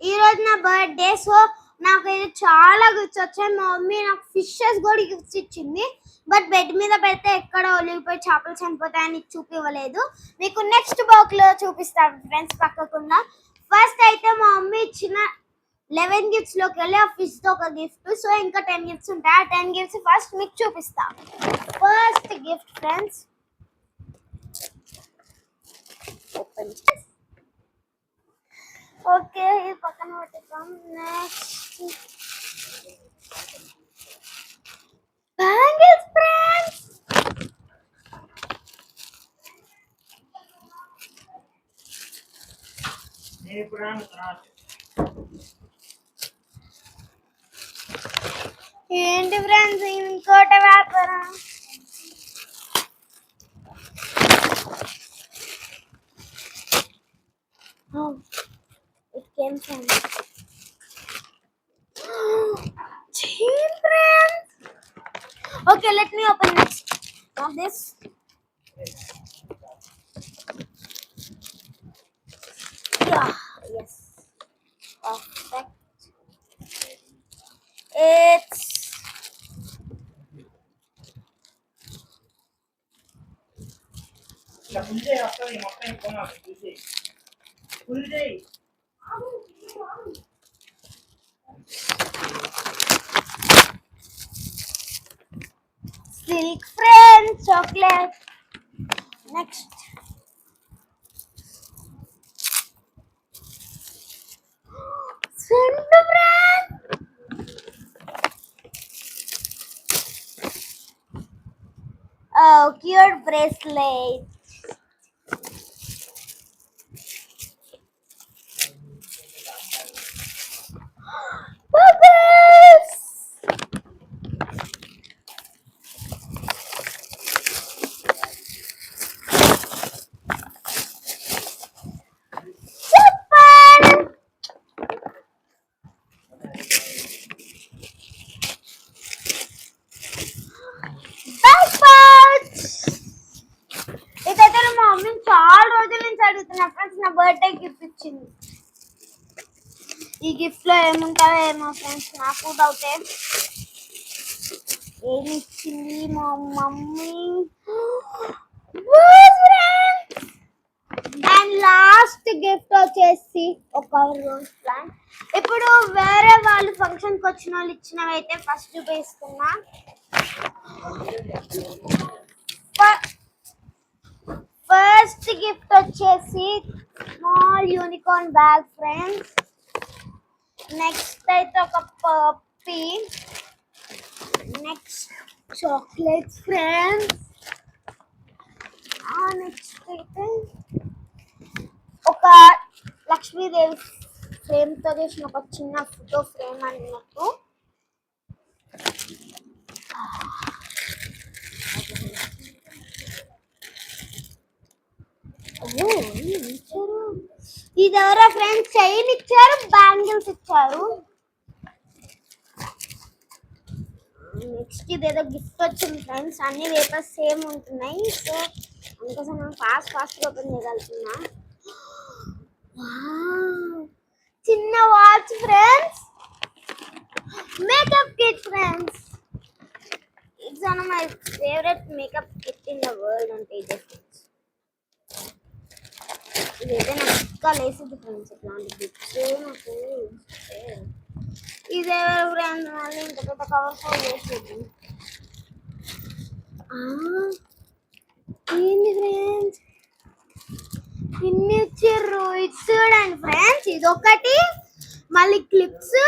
ఈ రోజు నా బర్త్డే. సో నాకైతే చాలా గిఫ్ట్స్ వచ్చాయి. మా మమ్మీ నాకు ఫిషెస్ కూడా గిఫ్ట్స్ ఇచ్చింది. బట్ బెడ్ మీద పెడితే ఎక్కడ ఒలిగిపోయి చేపలు చనిపోతాయని చూపివ్వలేదు. మీకు నెక్స్ట్ బాక్ లో చూపిస్తాను ఫ్రెండ్స్ పక్కకుండా. ఫస్ట్ అయితే మా మమ్మీ ఇచ్చిన 11 గిఫ్ట్స్ లోకి వెళ్ళి ఆ ఫిష్ తో ఒక గిఫ్ట్. సో ఇంకా 10 గిఫ్ట్స్ ఉంటాయి. ఆ 10 గిఫ్ట్స్ ఫస్ట్ మీకు చూపిస్తా. First gift friends, open. Okay, ఇది పక్కన పెట్టేద్దాం. Next bangles friends. ఏంటి ఫ్రెండ్స్ ఇంకోటి వ్యాపారం. It came from chain friends. Okay, let me open next. Now this. Yeah, yes. Perfect. It's Silk Friends chocolate. Next. Scent Friends. Oh, cute bracelet. Bubbles. Japan. Backpacks. ఇదైతే మా mummy చాలా రోజుల నుంచి అడుగుతున్నా friends. నా birthday gift ఇచ్చింది. ఈ gift లో ఏముంటాయో ఏమో ఫ్రెండ్స్, నాకు డౌటే. ఏమి ఇచ్చింది మా మమ్మీ. అండ్ లాస్ట్ గిఫ్ట్ వచ్చేసి ఒక రోజ్ ప్లాంట్. ఇప్పుడు వేరే వాళ్ళు ఫంక్షన్ కి వచ్చిన వాళ్ళు ఇచ్చినవి అయితే ఫస్ట్ చూపిస్తున్నా. ఫస్ట్ గిఫ్ట్ వచ్చేసి small unicorn bag friends. Next అయితే ఒక puppy. Next chocolates friends. Next అయితే ఒక లక్ష్మీదేవి ఫ్రేమ్ తో చేసిన ఒక చిన్న ఫోటో ఫ్రేమ్ అన్నట్టు. ఇది ఎవరో ఫ్రెండ్స్ చైన్ ఇచ్చారు, బ్యాంగిల్స్ ఇచ్చారు. నెక్స్ట్ ఇదేదో గిఫ్ట్ వచ్చింది ఫ్రెండ్స్. అన్ని పేపర్స్ సేమ్ ఉంటున్నాయి. సో అందుకోసం మనం ఫాస్ట్ ఓపెన్ చేయగలుగుతున్నా. చిన్న watch friends. Makeup kit friends. It's one of my favourite makeup kit in the world అంటే ఇదే ఫ్రెండ్స్. ఇదైతే నాకు ఇంకా లేసింది ఫ్రెండ్స్. ఇట్లాంటి గిఫ్ట్స్ నాకు ఇదే ఫ్రెండ్స్. మళ్ళీ ఇంత పెద్ద కవర్ ఫోన్ చేసేది ఏంది ఫ్రెండ్స్, ఇన్ని ఇచ్చారు. ఇది చూడండి ఫ్రెండ్స్, ఇదొకటి. మళ్ళీ క్లిప్స్,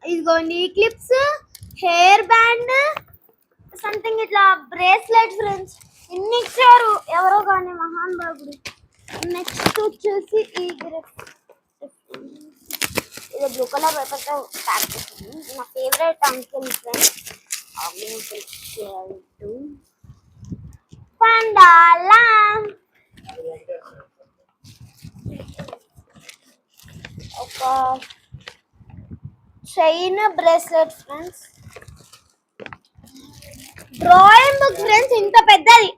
ఇదిగోండి క్లిప్స్, హెయిర్ బ్యాండ్, సంథింగ్ ఇట్లా బ్రేస్లెట్ ఫ్రెండ్స్. ఇన్ని ఇచ్చారు ఎవరో కానీ మహాన్ బాబుడు. నెక్స్ట్ వచ్చేసి ఈ గ్రిప్. ఇది బ్లూ కలర్ పేపర్తో ప్యాక్ చేసింది. నా ఫేవరెట్ అంకిల్ ఫ్రెండ్స్. పండాలా ఒక chain bracelet friends. Drawing book friends, ఇంత పెద్దది.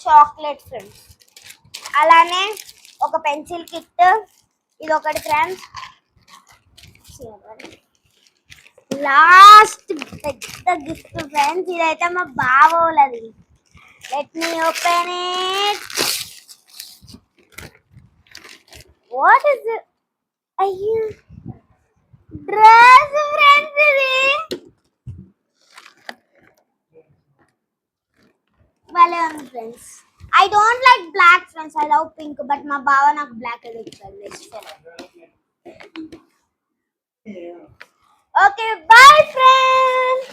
Chocolate friends. అలానే ఒక పెన్సిల్ కిట్, ఇది ఒకటి ఫ్రెండ్స్. లాస్ట్ పెద్ద గిఫ్ట్ ఫ్రెండ్స్, ఇదైతే మా బావోళ్ళది. Let me open it. What is it? అయ్యో, డ్రెస్ ఫ్రెండ్స్ ఇది. భలే ఉంది friends. I don't like black friends. I love pink, but my bawa నాకు black ఇచ్చాడు. Okay, bye friends.